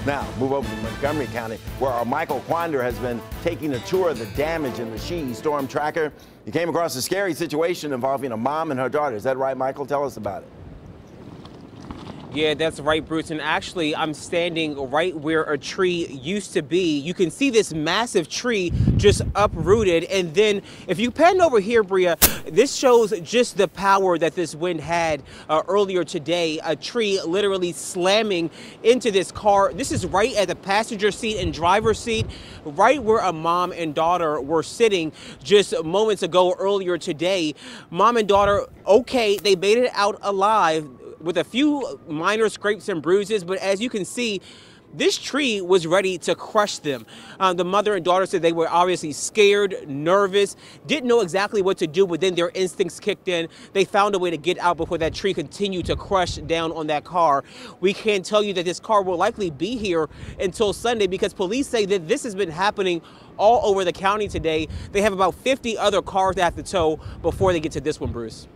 Now, move over to Montgomery County, where our Michael Quander has been taking a tour of the damage in the She storm tracker. He came across a scary situation involving a mom and her daughter. Is that right, Michael? Tell us about it. Yeah, that's right, Bruce. And actually, I'm standing right where a tree used to be. You can see this massive tree just uprooted. And then if you pan over here, Bria, this shows just the power that this wind had earlier today. A tree literally slamming into this car. This is right at the passenger seat and driver's seat, right where a mom and daughter were sitting just moments ago earlier today. Mom and daughter, okay, they made it out alive with a few minor scrapes and bruises, but as you can see, this tree was ready to crush them. The mother and daughter said they were obviously scared, nervous, didn't know exactly what to do, but then their instincts kicked in. They found a way to get out before that tree continued to crush down on that car. We can tell you that this car will likely be here until Sunday because police say that this has been happening all over the county today. They have about 50 other cars they have to tow before they get to this one, Bruce.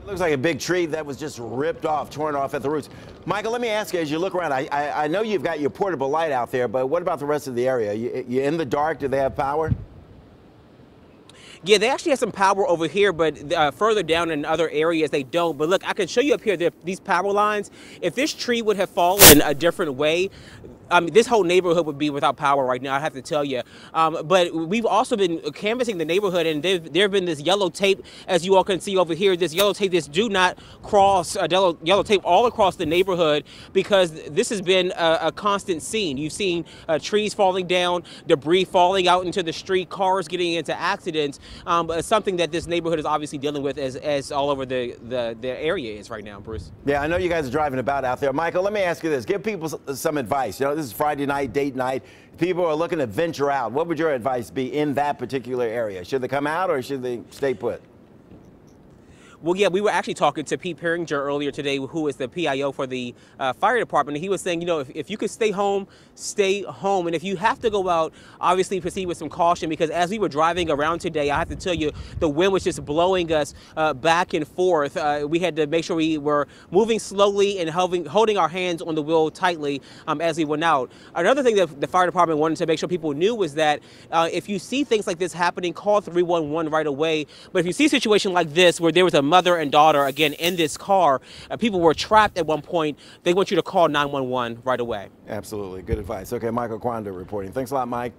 It looks like a big tree that was just ripped off, torn off at the roots. Michael, let me ask you, as you look around, I know you've got your portable light out there, but what about the rest of the area? You in the dark? Do they have power? Yeah, they actually have some power over here, but further down in other areas, they don't. But look, I can show you up here, these power lines. If this tree would have fallen a different way, this whole neighborhood would be without power right now, I have to tell you. But we've also been canvassing the neighborhood, and there have been this yellow tape, as you all can see over here, this yellow tape, this do not cross, yellow tape all across the neighborhood, because this has been a constant scene. You've seen trees falling down, debris falling out into the street, cars getting into accidents. But something that this neighborhood is obviously dealing with as all over the area is right now, Bruce. Yeah, I know you guys are driving about out there. Michael, let me ask you this. Give people some advice. You know, this is Friday night, date night. People are looking to venture out. What would your advice be in that particular area? Should they come out or should they stay put? Well, yeah, we were actually talking to Pete Perringer earlier today, who is the PIO for the fire department. And he was saying, you know, if you could stay home, stay home. And if you have to go out, obviously proceed with some caution, because as we were driving around today, I have to tell you, the wind was just blowing us back and forth. We had to make sure we were moving slowly and holding our hands on the wheel tightly as we went out. Another thing that the fire department wanted to make sure people knew was that if you see things like this happening, call 311 right away. But if you see a situation like this where there was a mother and daughter, again, in this car, people were trapped at one point, they want you to call 911 right away. Absolutely. Good advice. Okay, Michael Quander reporting. Thanks a lot, Mike.